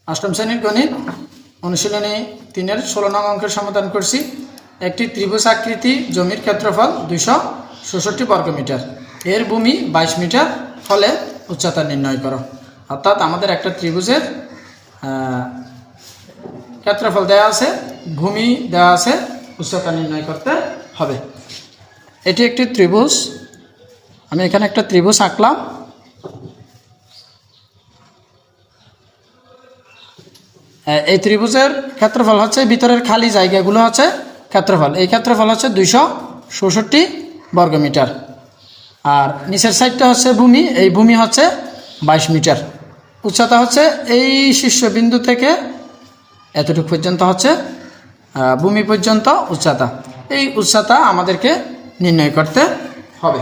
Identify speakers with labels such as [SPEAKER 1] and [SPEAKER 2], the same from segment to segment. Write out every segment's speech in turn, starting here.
[SPEAKER 1] অষ্টম শ্রেণীর গণিত অনুশীলনী 3-এর 16 নং অঙ্কের সমাধান করছি। একটি ত্রিভুজ আকৃতি জমির ক্ষেত্রফল 266 বর্গমিটার, এর ভূমি 22 মিটার, ফলে উচ্চতা নির্ণয় করো। অর্থাৎ আমাদের একটা ত্রিভুজের ক্ষেত্রফল দেওয়া আছে, ভূমি দেওয়া আছে, উচ্চতা নির্ণয় করতে হবে। এটি একটি ত্রিভুজ, আমি এখানে একটা ত্রিভুজ আঁকলাম। এই ত্রিভুজের ক্ষেত্রফল হচ্ছে, ভিতরের খালি জায়গাগুলো হচ্ছে ক্ষেত্রফল। এই ক্ষেত্রফল হচ্ছে 266 বর্গমিটার, আর নিচের সাইডটা হচ্ছে ভূমি, এই ভূমি হচ্ছে 22 মিটার। উচ্চতা হচ্ছে এই শীর্ষবিন্দু থেকে এতটুকু পর্যন্ত হচ্ছে ভূমি পর্যন্ত উচ্চতা। এই উচ্চতা আমাদেরকে নির্ণয় করতে হবে।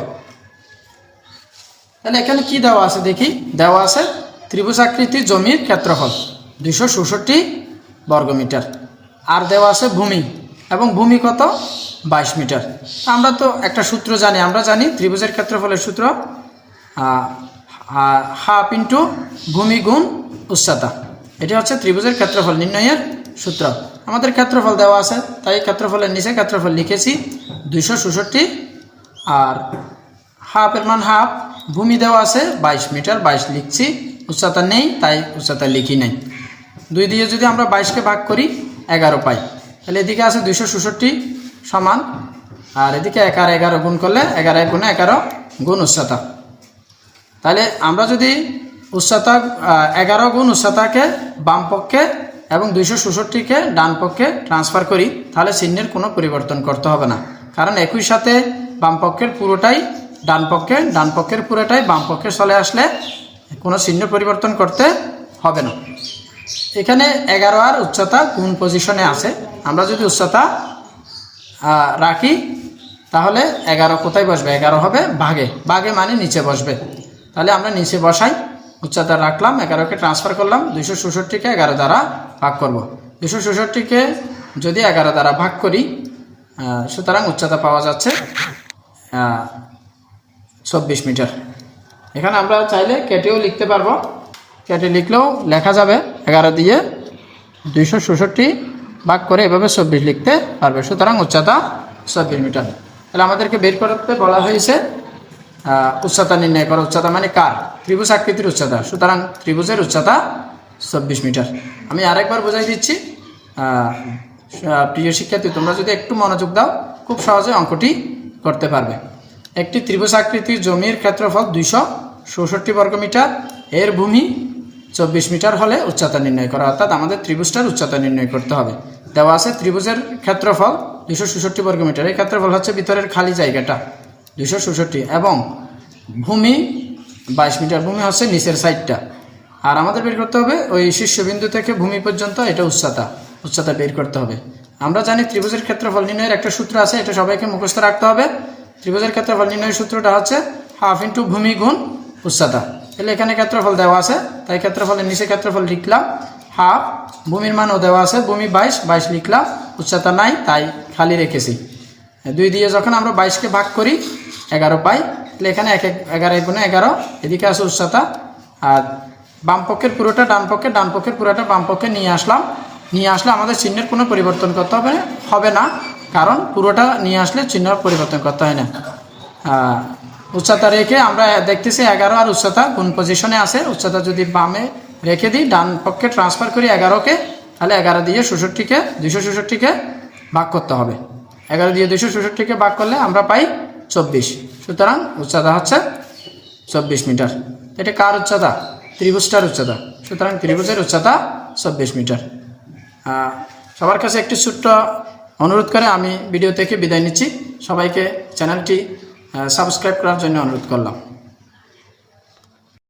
[SPEAKER 1] তাহলে এখানে কি দেওয়া আছে দেখি। দেওয়া আছে ত্রিভুজ আকৃতি জমির ক্ষেত্রফল 266 বর্গমিটার, আর দেওয়া আছে ভূমি, এবং ভূমি কত 22 মিটার। আমরা তো একটা সূত্র জানি, আমরা জানি ত্রিভুজের ক্ষেত্রফলের সূত্র হাফ ইন্টু ভূমি গুণ উচ্চতা। এটি হচ্ছে ত্রিভুজের ক্ষেত্রফল নির্ণয়ের সূত্র। আমাদের ক্ষেত্রফল দেওয়া আছে, তাই ক্ষেত্রফলের নিচে ক্ষেত্রফল লিখেছি 266, আর হাফের মান হাফ, ভূমি দেওয়া আছে 22 মিটার, 22 লিখছি, উচ্চতা নেই তাই উচ্চতা লিখি নাই। 2 দিয়ে যদি আমরা 22কে ভাগ করি 11 পাই, তাহলে এদিকে আছে 266 সমান, আর এদিকে 1 আর 11 গুণ করলে 11 গুণে 11 গুণ উচ্চতা। তাহলে আমরা যদি উচ্চতা 11 গুণ উচ্চতাকে বাম পক্ষে এবং 266কে ডান পক্ষে ট্রান্সফার করি, তাহলে চিহ্নের কোনো পরিবর্তন করতে হবে না, কারণ একই সাথে বাম পক্ষের পুরোটাই ডান পক্ষে, ডান পক্ষের পুরোটাই বাম পক্ষে চলে আসলে কোনো চিহ্ন পরিবর্তন করতে হবে না। এখানে 11 আর উচ্চতা কোন পজিশনে আছে, আমরা যদি উচ্চতা রাখি তাহলে 11 কোথায় বসবে, 11 হবে ভাগে, ভাগে মানে নিচে বসবে। তাহলে আমরা নিচে বসাই, উচ্চতা রাখলাম, 11কে ট্রান্সফার করলাম, 266কে 11 দ্বারা ভাগ করব। 266কে যদি 11 দ্বারা ভাগ করি, সুতরাং উচ্চতা পাওয়া যাচ্ছে 24 মিটার। এখানে আমরা চাইলে কেটেও লিখতে পারবো, কেটে লিখলেও লেখা যাবে 11 দিয়ে 266 ভাগ করে এভাবে 24 লিখতে পারবে। সুতরাং উচ্চতা 24 মিটার। তাহলে আমাদেরকে বের করতে বলা হয়েছে উচ্চতা নির্ণয় করো। উচ্চতা মানে কার? ত্রিভুজ আকৃতির উচ্চতা। সুতরাং ত্রিভুজের উচ্চতা 24 মিটার। আমি আরেকবার বোঝাই দিচ্ছি, প্রিয় শিক্ষার্থী, তোমরা যদি একটু মনোযোগ দাও খুব সহজে অঙ্কটি করতে পারবে। একটি ত্রিভুজ আকৃতির জমির ক্ষেত্রফল 266 বর্গমিটার, এর ভূমি 24 মিটার হলে উচ্চতা নির্ণয় করা। অর্থাৎ আমাদের ত্রিভুজটার উচ্চতা নির্ণয় করতে হবে। দেওয়া আছে ত্রিভুজের ক্ষেত্রফল 266 বর্গমিটার, এই ক্ষেত্রফল হচ্ছে ভিতরের খালি জায়গাটা 266, এবং ভূমি 22 মিটার, ভূমি হচ্ছে নিচের সাইডটা। আর আমাদের বের করতে হবে ওই শীর্ষবিন্দু থেকে ভূমি পর্যন্ত, এটা উচ্চতা বের করতে হবে। আমরা জানি ত্রিভুজের ক্ষেত্রফল নির্ণয়ের একটা সূত্র আছে, এটা সবাইকে মুখস্থ রাখতে হবে। ত্রিভুজের ক্ষেত্রফল নির্ণয়ের সূত্রটা হচ্ছে হাফ ইন্টু ভূমি গুণ উচ্চতা। তাহলে এখানে ক্ষেত্রফল দেওয়া আছে, তাই ক্ষেত্রফলের নিচে ক্ষেত্রফল লিখলাম হাফ, ভূমির মানও দেওয়া আছে, ভূমি 22 লিখলাম, উচ্চতা নাই তাই খালি রেখেছি। 2 দিয়ে যখন আমরা 22কে ভাগ করি 11 পাই, তাহলে এখানে 11 গুণে 11, এদিকে আছে উচ্চতা, আর বাম পক্ষের পুরোটা ডান পক্ষে, ডান পক্ষের পুরোটা বাম পক্ষে নিয়ে আসলে আমাদের চিহ্নের কোনো পরিবর্তন করতে হবে না, কারণ পুরোটা নিয়ে আসলে চিহ্ন পরিবর্তন করতে হয় না। উচ্চতা রেখে আমরা দেখতেছি 11 আর উচ্চতা কোন পজিশনে আছে। উচ্চতা যদি বামে রেখে দিই, ডান পক্ষে ট্রান্সফার করি 11কে, তাহলে 11 দিয়ে 266কে ভাগ করতে হবে। 11 দিয়ে 266কে ভাগ করলে আমরা পাই 24। সুতরাং উচ্চতা হচ্ছে 24 মিটার। এটা কার উচ্চতা? ত্রিভুজটার উচ্চতা। সুতরাং ত্রিভুজের উচ্চতা 24 মিটার। সবার কাছে একটি ছোট্ট অনুরোধ করে আমি ভিডিও থেকে বিদায় নিচ্ছি। সবাইকে চ্যানেলটি সাবস্ক্রাইব করার জন্য অনুরোধ করলাম।